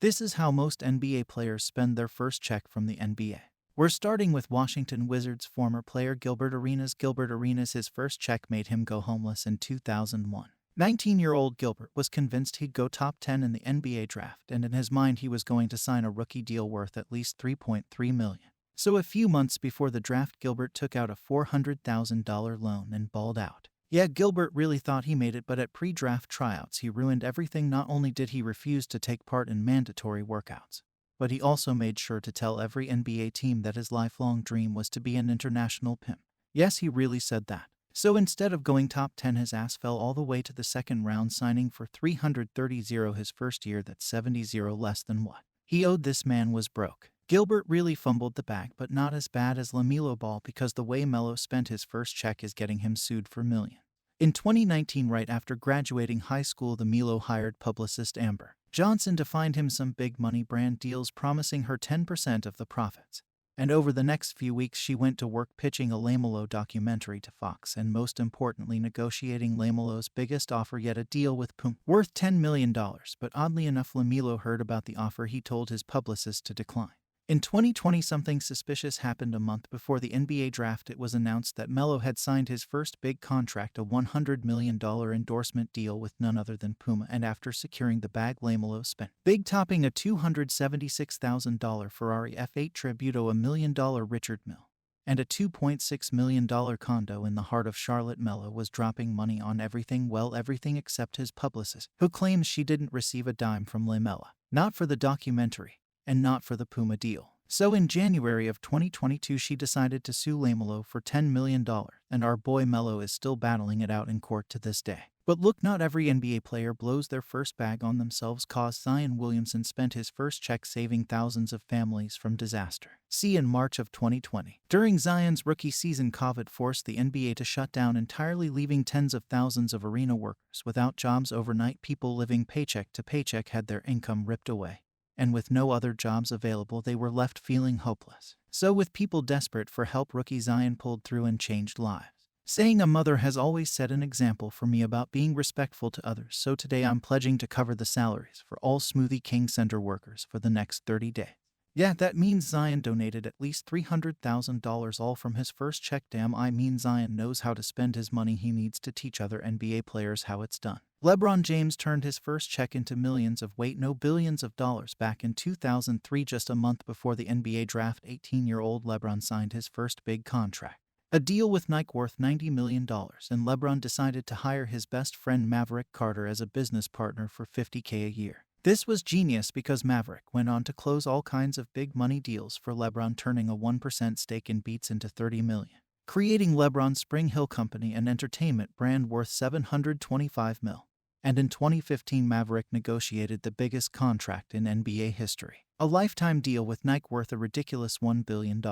This is how most NBA players spend their first check from the NBA. We're starting with Washington Wizards former player Gilbert Arenas. Gilbert Arenas, his first check made him go homeless in 2001. 19-year-old Gilbert was convinced he'd go top 10 in the NBA draft, and in his mind he was going to sign a rookie deal worth at least $3.3 million. So a few months before the draft, Gilbert took out a $400,000 loan and balled out. Yeah, Gilbert really thought he made it, but at pre-draft tryouts he ruined everything. Not only did he refuse to take part in mandatory workouts, but he also made sure to tell every NBA team that his lifelong dream was to be an international pimp. Yes, he really said that. So instead of going top 10, his ass fell all the way to the second round, signing for $330,000 his first year. That's $70,000 less than what he owed. This man was broke. Gilbert really fumbled the bag, but not as bad as LaMelo Ball, because the way Melo spent his first check is getting him sued for millions. In 2019, right after graduating high school, the Melo hired publicist Amber Johnson to find him some big money brand deals, promising her 10% of the profits. And over the next few weeks she went to work pitching a LaMelo documentary to Fox, and most importantly negotiating LaMelo's biggest offer yet, a deal with Puma worth $10 million. But oddly enough, LaMelo heard about the offer. He told his publicist to decline. In 2020, something suspicious happened. A month before the NBA draft, it was announced that Melo had signed his first big contract, a $100 million endorsement deal with none other than Puma, and after securing the bag, LaMelo spent big, topping a $276,000 Ferrari F8 Tributo, a $1 million Richard Mille, and a $2.6 million condo in the heart of Charlotte. Melo was dropping money on everything, well, everything except his publicist, who claims she didn't receive a dime from LaMelo, not for the documentary and not for the Puma deal. So in January of 2022, she decided to sue LaMelo for $10 million, and our boy Melo is still battling it out in court to this day. But look, not every NBA player blows their first bag on themselves, cause Zion Williamson spent his first check saving thousands of families from disaster. See, in March of 2020, during Zion's rookie season, COVID forced the NBA to shut down entirely, leaving tens of thousands of arena workers without jobs overnight. People living paycheck to paycheck had their income ripped away, and with no other jobs available, they were left feeling hopeless. So with people desperate for help, rookie Zion pulled through and changed lives, saying, "A mother has always set an example for me about being respectful to others, so today I'm pledging to cover the salaries for all Smoothie King Center workers for the next 30 days. Yeah, that means Zion donated at least $300,000, all from his first check. Damn, I mean, Zion knows how to spend his money. He needs to teach other NBA players how it's done. LeBron James turned his first check into millions of, wait, no, billions of dollars back in 2003, just a month before the NBA draft. 18-year-old LeBron signed his first big contract, a deal with Nike worth $90 million, and LeBron decided to hire his best friend Maverick Carter as a business partner for $50K a year. This was genius because Maverick went on to close all kinds of big money deals for LeBron, turning a 1% stake in Beats into $30 million, creating LeBron's Spring Hill Company, an entertainment brand worth $725 million. And in 2015, Maverick negotiated the biggest contract in NBA history, a lifetime deal with Nike worth a ridiculous $1 billion.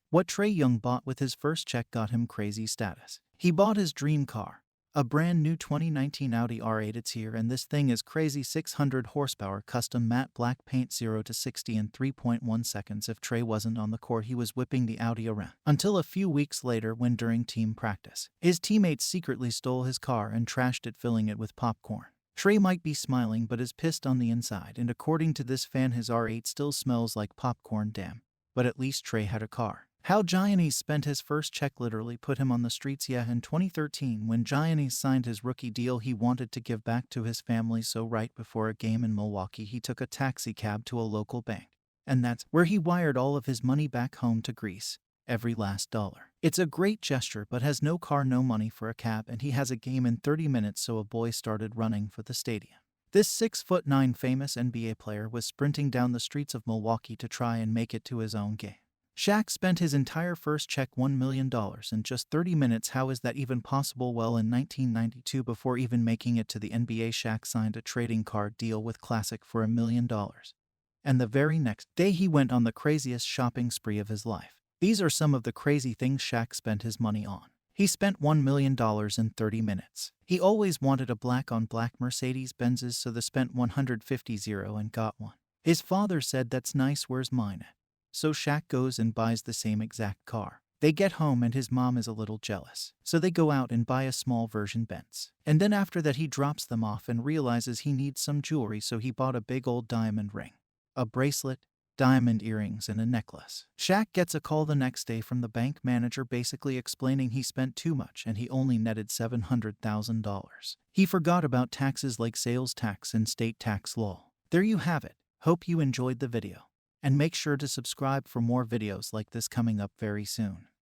What Trae Young bought with his first check got him crazy status. He bought his dream car, a brand new 2019 Audi R8. It's here, and this thing is crazy. 600 horsepower, custom matte black paint, 0 to 60 in 3.1 seconds. If Trae wasn't on the court, he was whipping the Audi around. Until a few weeks later, when during team practice, his teammates secretly stole his car and trashed it, filling it with popcorn. Trae might be smiling but is pissed on the inside, and according to this fan, his R8 still smells like popcorn. Damn. But at least Trae had a car. How Giannis spent his first check literally put him on the streets. Yeah, in 2013, when Giannis signed his rookie deal, he wanted to give back to his family, so right before a game in Milwaukee, he took a taxi cab to a local bank. And that's where he wired all of his money back home to Greece, every last dollar. It's a great gesture, but has no car, no money for a cab, and he has a game in 30 minutes, so a boy started running for the stadium. This 6'9" famous NBA player was sprinting down the streets of Milwaukee to try and make it to his own game. Shaq spent his entire first check, $1 million, in just 30 minutes. How is that even possible? Well, in 1992, before even making it to the NBA, Shaq signed a trading card deal with Classic for $1 million. And the very next day, he went on the craziest shopping spree of his life. These are some of the crazy things Shaq spent his money on. He spent $1 million in 30 minutes. He always wanted a black-on-black Mercedes-Benzes, so they spent $150,000 and got one. His father said, "That's nice, where's mine at?" So Shaq goes and buys the same exact car. They get home and his mom is a little jealous, so they go out and buy a small version Benz. And then after that, he drops them off and realizes he needs some jewelry, so he bought a big old diamond ring. a bracelet, diamond earrings, and a necklace. Shaq gets a call the next day from the bank manager basically explaining he spent too much and he only netted $700,000. He forgot about taxes like sales tax and state tax law. There you have it. Hope you enjoyed the video. And make sure to subscribe for more videos like this coming up very soon.